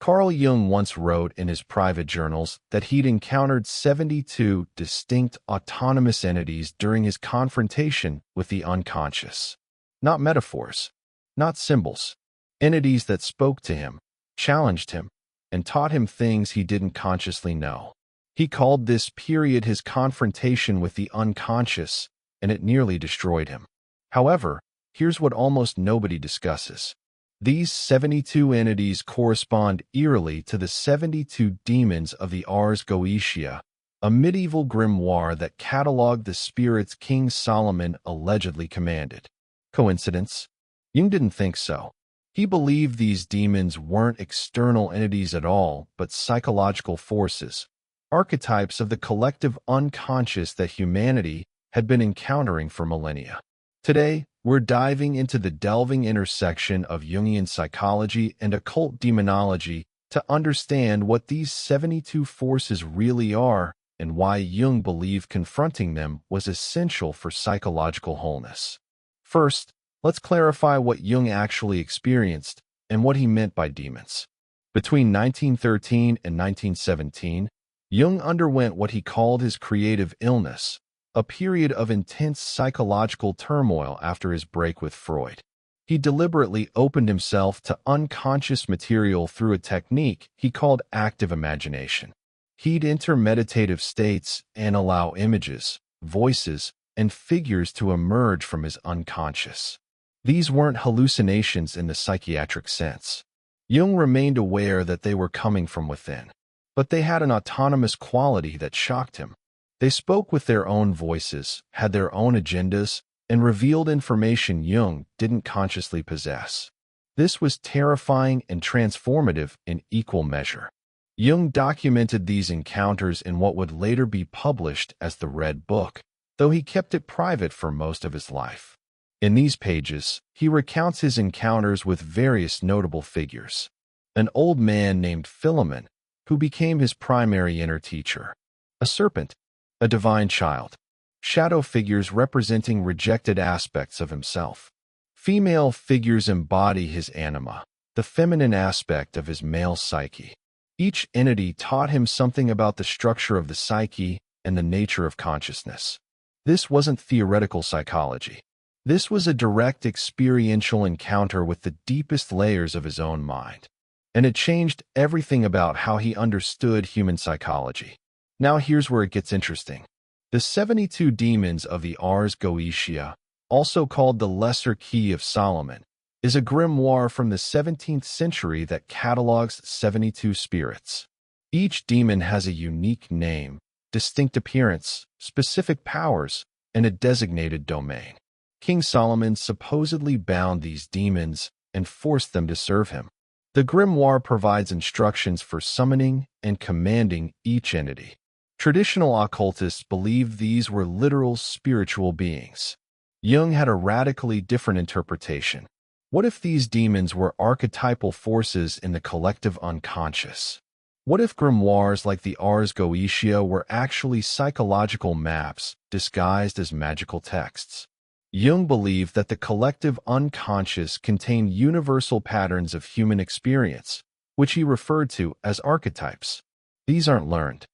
Carl Jung once wrote in his private journals that he'd encountered 72 distinct autonomous entities during his confrontation with the unconscious. Not metaphors, not symbols, entities that spoke to him, challenged him, and taught him things he didn't consciously know. He called this period his confrontation with the unconscious, and it nearly destroyed him. However, here's what almost nobody discusses. These 72 entities correspond eerily to the 72 demons of the Ars Goetia, a medieval grimoire that catalogued the spirits King Solomon allegedly commanded. Coincidence? Jung didn't think so. He believed these demons weren't external entities at all, but psychological forces, archetypes of the collective unconscious that humanity had been encountering for millennia. Today, we're diving into the delving intersection of Jungian psychology and occult demonology to understand what these 72 forces really are and why Jung believed confronting them was essential for psychological wholeness. First, let's clarify what Jung actually experienced and what he meant by demons. Between 1913 and 1917, Jung underwent what he called his creative illness, a period of intense psychological turmoil after his break with Freud. He deliberately opened himself to unconscious material through a technique he called active imagination. He'd enter meditative states and allow images, voices, and figures to emerge from his unconscious. These weren't hallucinations in the psychiatric sense. Jung remained aware that they were coming from within, but they had an autonomous quality that shocked him. They spoke with their own voices, had their own agendas, and revealed information Jung didn't consciously possess. This was terrifying and transformative in equal measure. Jung documented these encounters in what would later be published as the Red Book, though he kept it private for most of his life. In these pages, he recounts his encounters with various notable figures. An old man named Philemon, who became his primary inner teacher. A serpent, a divine child. Shadow figures representing rejected aspects of himself. Female figures embody his anima, the feminine aspect of his male psyche. Each entity taught him something about the structure of the psyche and the nature of consciousness. This wasn't theoretical psychology. This was a direct experiential encounter with the deepest layers of his own mind. And it changed everything about how he understood human psychology. Now here's where it gets interesting. The 72 demons of the Ars Goetia, also called the Lesser Key of Solomon, is a grimoire from the 17th century that catalogs 72 spirits. Each demon has a unique name, distinct appearance, specific powers, and a designated domain. King Solomon supposedly bound these demons and forced them to serve him. The grimoire provides instructions for summoning and commanding each entity. Traditional occultists believed these were literal spiritual beings. Jung had a radically different interpretation. What if these demons were archetypal forces in the collective unconscious? What if grimoires like the Ars Goetia were actually psychological maps disguised as magical texts? Jung believed that the collective unconscious contained universal patterns of human experience, which he referred to as archetypes. These aren't learned.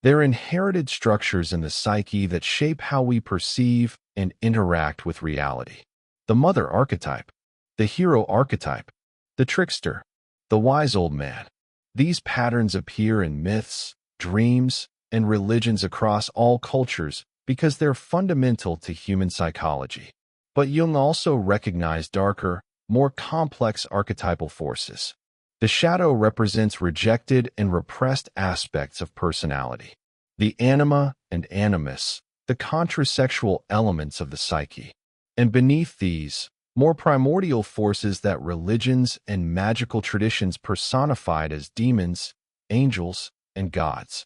They're inherited structures in the psyche that shape how we perceive and interact with reality. The mother archetype, the hero archetype, the trickster, the wise old man. These patterns appear in myths, dreams, and religions across all cultures because they're fundamental to human psychology. But Jung also recognized darker, more complex archetypal forces. The shadow represents rejected and repressed aspects of personality. The anima and animus, the contrasexual elements of the psyche. And beneath these, more primordial forces that religions and magical traditions personified as demons, angels, and gods.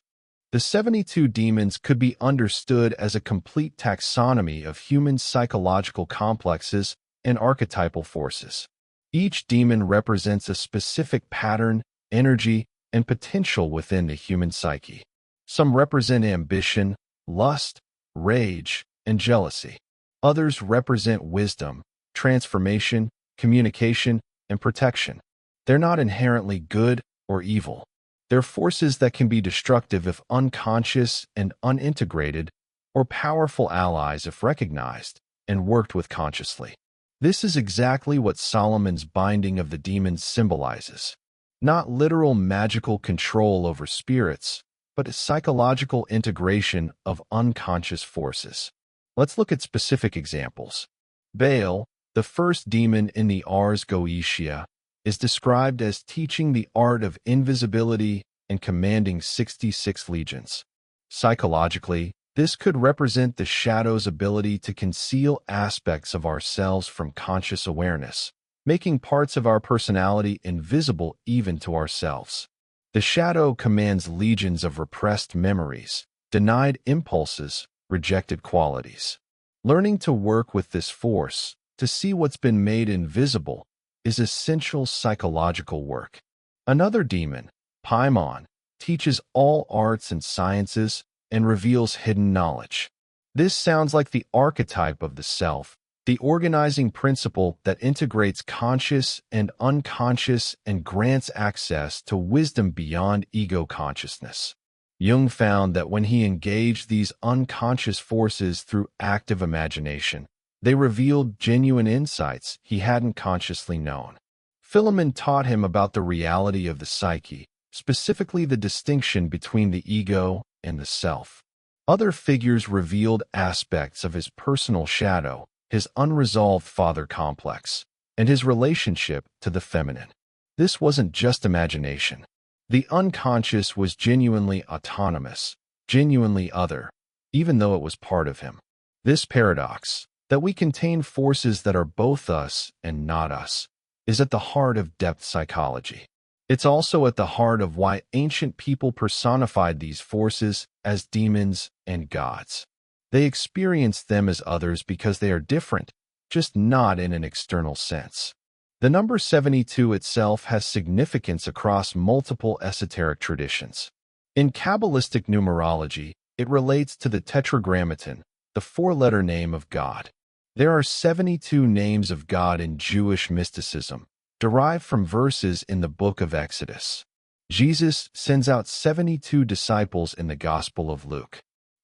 The 72 demons could be understood as a complete taxonomy of human psychological complexes and archetypal forces. Each demon represents a specific pattern, energy, and potential within the human psyche. Some represent ambition, lust, rage, and jealousy. Others represent wisdom, transformation, communication, and protection. They're not inherently good or evil. They're forces that can be destructive if unconscious and unintegrated, or powerful allies if recognized and worked with consciously. This is exactly what Solomon's binding of the demons symbolizes. Not literal magical control over spirits, but a psychological integration of unconscious forces. Let's look at specific examples. Baal, the first demon in the Ars Goetia, is described as teaching the art of invisibility and commanding 66 legions. Psychologically, this could represent the shadow's ability to conceal aspects of ourselves from conscious awareness, making parts of our personality invisible even to ourselves. The shadow commands legions of repressed memories, denied impulses, rejected qualities. Learning to work with this force, to see what's been made invisible, is essential psychological work. Another demon, Paimon, teaches all arts and sciences and reveals hidden knowledge. This sounds like the archetype of the self, the organizing principle that integrates conscious and unconscious and grants access to wisdom beyond ego consciousness. Jung found that when he engaged these unconscious forces through active imagination, they revealed genuine insights he hadn't consciously known. Philemon taught him about the reality of the psyche, specifically the distinction between the ego and the self. Other figures revealed aspects of his personal shadow, his unresolved father complex, and his relationship to the feminine. This wasn't just imagination. The unconscious was genuinely autonomous, genuinely other, even though it was part of him. This paradox, that we contain forces that are both us and not us, is at the heart of depth psychology. It's also at the heart of why ancient people personified these forces as demons and gods. They experienced them as others because they are different, just not in an external sense. The number 72 itself has significance across multiple esoteric traditions. In Kabbalistic numerology, it relates to the Tetragrammaton, the four-letter name of God. There are 72 names of God in Jewish mysticism, derived from verses in the book of Exodus. Jesus sends out 72 disciples in the Gospel of Luke.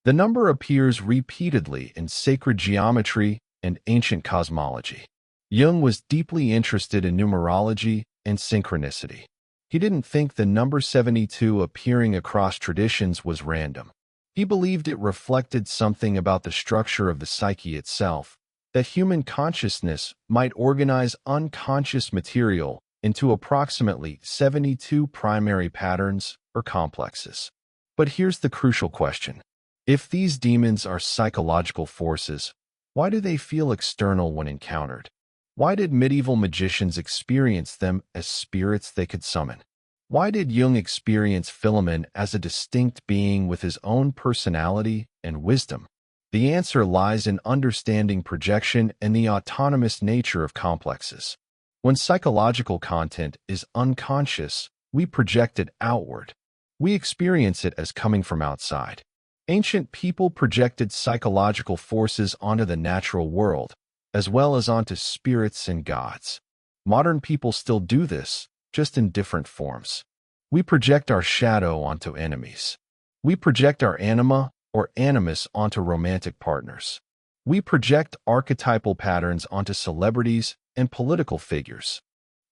The number appears repeatedly in sacred geometry and ancient cosmology. Jung was deeply interested in numerology and synchronicity. He didn't think the number 72 appearing across traditions was random. He believed it reflected something about the structure of the psyche itself, that human consciousness might organize unconscious material into approximately 72 primary patterns or complexes. But here's the crucial question. If these demons are psychological forces, why do they feel external when encountered? Why did medieval magicians experience them as spirits they could summon? Why did Jung experience Philemon as a distinct being with his own personality and wisdom? The answer lies in understanding projection and the autonomous nature of complexes. When psychological content is unconscious, we project it outward. We experience it as coming from outside. Ancient people projected psychological forces onto the natural world, as well as onto spirits and gods. Modern people still do this, just in different forms. We project our shadow onto enemies. We project our anima or animus onto romantic partners. We project archetypal patterns onto celebrities and political figures.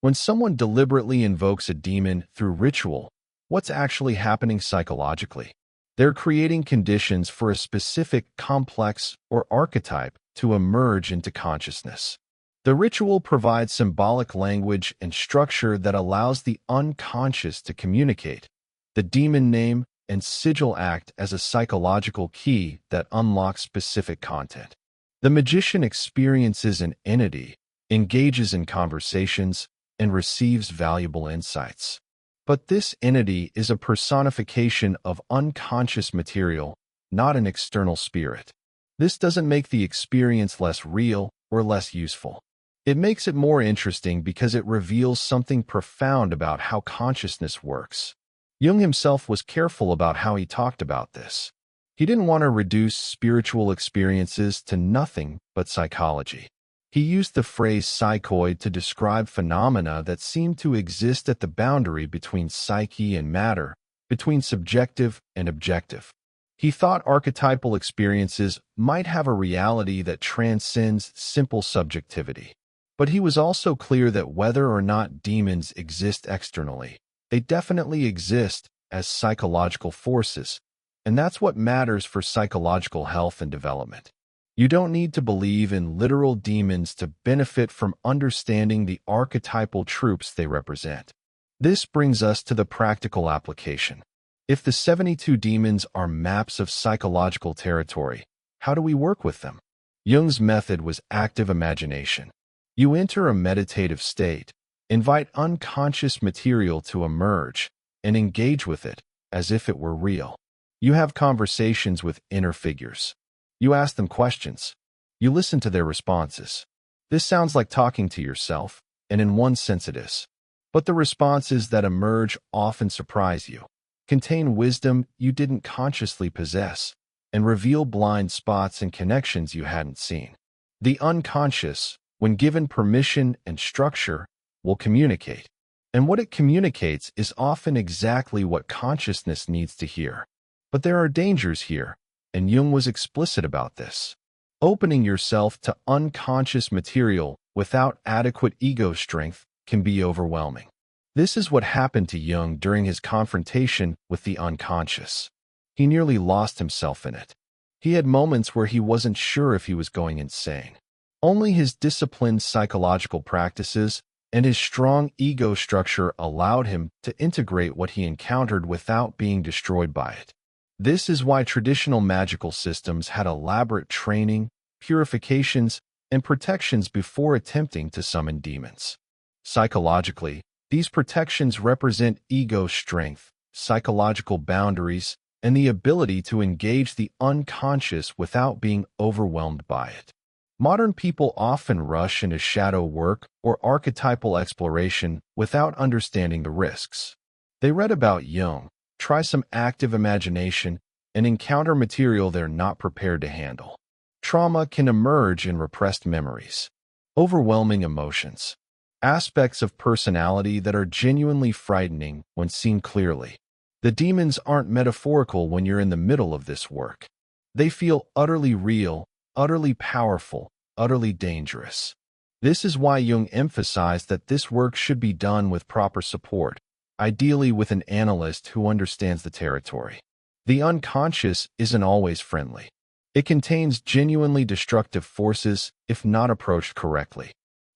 When someone deliberately invokes a demon through ritual, what's actually happening psychologically? They're creating conditions for a specific complex or archetype to emerge into consciousness. The ritual provides symbolic language and structure that allows the unconscious to communicate. The demon name and sigil act as a psychological key that unlocks specific content. The magician experiences an entity, engages in conversations, and receives valuable insights. But this entity is a personification of unconscious material, not an external spirit. This doesn't make the experience less real or less useful. It makes it more interesting because it reveals something profound about how consciousness works. Jung himself was careful about how he talked about this. He didn't want to reduce spiritual experiences to nothing but psychology. He used the phrase psychoid to describe phenomena that seemed to exist at the boundary between psyche and matter, between subjective and objective. He thought archetypal experiences might have a reality that transcends simple subjectivity. But he was also clear that whether or not demons exist externally, they definitely exist as psychological forces, and that's what matters for psychological health and development. You don't need to believe in literal demons to benefit from understanding the archetypal tropes they represent. This brings us to the practical application. If the 72 demons are maps of psychological territory, how do we work with them? Jung's method was active imagination. You enter a meditative state, invite unconscious material to emerge, and engage with it as if it were real. You have conversations with inner figures. You ask them questions. You listen to their responses. This sounds like talking to yourself, and in one sense it is. But the responses that emerge often surprise you, contain wisdom you didn't consciously possess, and reveal blind spots and connections you hadn't seen. The unconscious, when given permission and structure, will communicate. And what it communicates is often exactly what consciousness needs to hear. But there are dangers here, and Jung was explicit about this. Opening yourself to unconscious material without adequate ego strength can be overwhelming. This is what happened to Jung during his confrontation with the unconscious. He nearly lost himself in it. He had moments where he wasn't sure if he was going insane. Only his disciplined psychological practices and his strong ego structure allowed him to integrate what he encountered without being destroyed by it. This is why traditional magical systems had elaborate training, purifications, and protections before attempting to summon demons. Psychologically, these protections represent ego strength, psychological boundaries, and the ability to engage the unconscious without being overwhelmed by it. Modern people often rush into shadow work or archetypal exploration without understanding the risks. They read about Jung, try some active imagination, and encounter material they're not prepared to handle. Trauma can emerge in repressed memories, overwhelming emotions, aspects of personality that are genuinely frightening when seen clearly. The demons aren't metaphorical when you're in the middle of this work. They feel utterly real, utterly powerful, utterly dangerous. This is why Jung emphasized that this work should be done with proper support, ideally with an analyst who understands the territory. The unconscious isn't always friendly. It contains genuinely destructive forces if not approached correctly.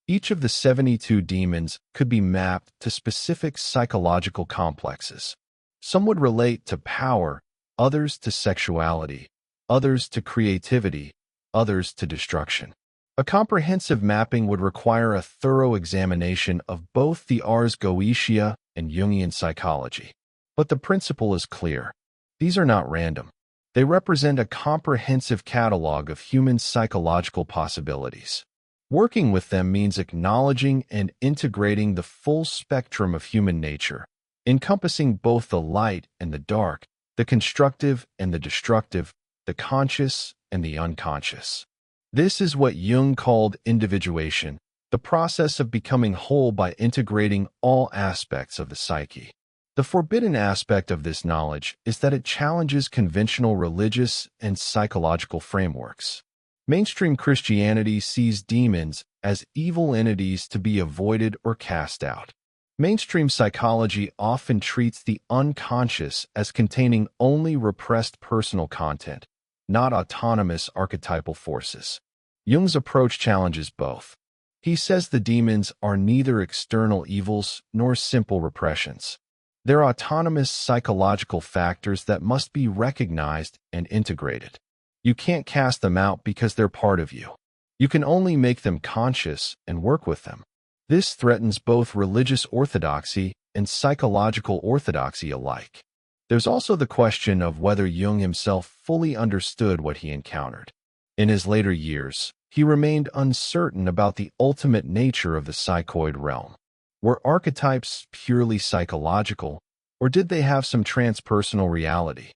Each of the 72 demons could be mapped to specific psychological complexes. Some would relate to power, others to sexuality, others to creativity, others to destruction. A comprehensive mapping would require a thorough examination of both the Ars Goetia and Jungian psychology. But the principle is clear. These are not random. They represent a comprehensive catalog of human psychological possibilities. Working with them means acknowledging and integrating the full spectrum of human nature, encompassing both the light and the dark, the constructive and the destructive, the conscious and the unconscious. This is what Jung called individuation, the process of becoming whole by integrating all aspects of the psyche. The forbidden aspect of this knowledge is that it challenges conventional religious and psychological frameworks. Mainstream Christianity sees demons as evil entities to be avoided or cast out. Mainstream psychology often treats the unconscious as containing only repressed personal content, not autonomous archetypal forces. Jung's approach challenges both. He says the demons are neither external evils nor simple repressions. They're autonomous psychological factors that must be recognized and integrated. You can't cast them out because they're part of you. You can only make them conscious and work with them. This threatens both religious orthodoxy and psychological orthodoxy alike. There's also the question of whether Jung himself fully understood what he encountered. In his later years, he remained uncertain about the ultimate nature of the psychoid realm. Were archetypes purely psychological, or did they have some transpersonal reality?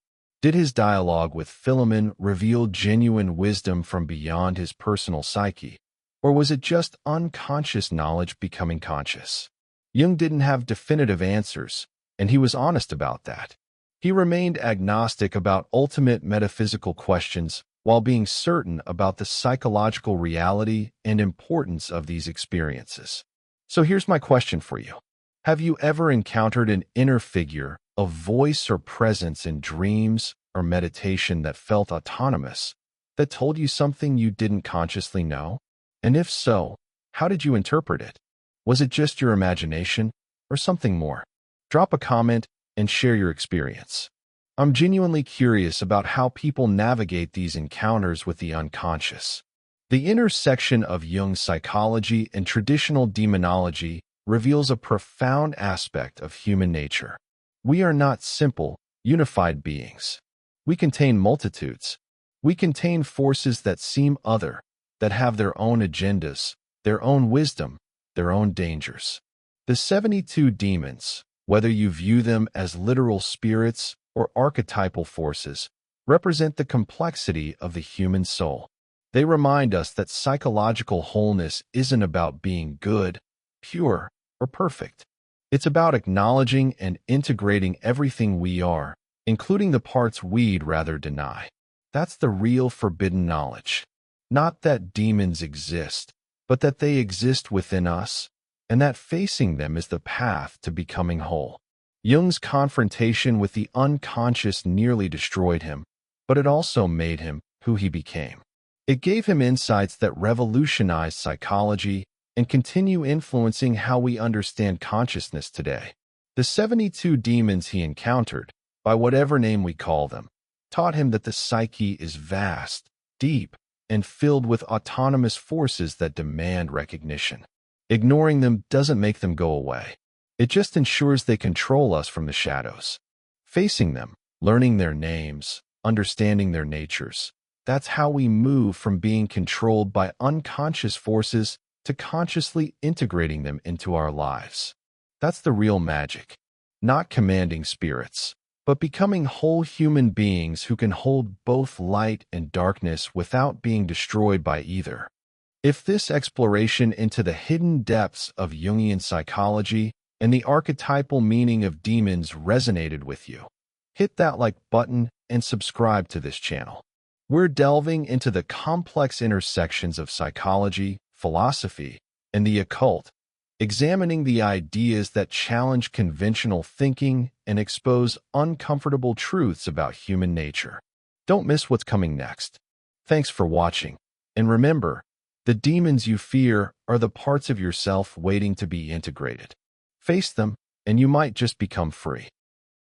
Did his dialogue with Philemon reveal genuine wisdom from beyond his personal psyche? Or was it just unconscious knowledge becoming conscious? Jung didn't have definitive answers, and he was honest about that. He remained agnostic about ultimate metaphysical questions while being certain about the psychological reality and importance of these experiences. So here's my question for you. Have you ever encountered an inner figure, a voice or presence in dreams or meditation that felt autonomous, that told you something you didn't consciously know? And if so, how did you interpret it? Was it just your imagination or something more? Drop a comment and share your experience. I'm genuinely curious about how people navigate these encounters with the unconscious. The intersection of Jung's psychology and traditional demonology reveals a profound aspect of human nature. We are not simple, unified beings. We contain multitudes. We contain forces that seem other, that have their own agendas, their own wisdom, their own dangers. The 72 demons, whether you view them as literal spirits or archetypal forces, represent the complexity of the human soul. They remind us that psychological wholeness isn't about being good, pure, or perfect. It's about acknowledging and integrating everything we are, including the parts we'd rather deny. That's the real forbidden knowledge. Not that demons exist, but that they exist within us, and that facing them is the path to becoming whole. Jung's confrontation with the unconscious nearly destroyed him, but it also made him who he became. It gave him insights that revolutionized psychology and continue influencing how we understand consciousness today. The 72 demons he encountered, by whatever name we call them, taught him that the psyche is vast, deep, and filled with autonomous forces that demand recognition. Ignoring them doesn't make them go away. It just ensures they control us from the shadows. Facing them, learning their names, understanding their natures, that's how we move from being controlled by unconscious forces to consciously integrating them into our lives. That's the real magic. Not commanding spirits, but becoming whole human beings who can hold both light and darkness without being destroyed by either. If this exploration into the hidden depths of Jungian psychology and the archetypal meaning of demons resonated with you, hit that like button and subscribe to this channel. We're delving into the complex intersections of psychology, philosophy, and the occult, examining the ideas that challenge conventional thinking and expose uncomfortable truths about human nature. Don't miss what's coming next. Thanks for watching, and remember, the demons you fear are the parts of yourself waiting to be integrated. Face them, and you might just become free.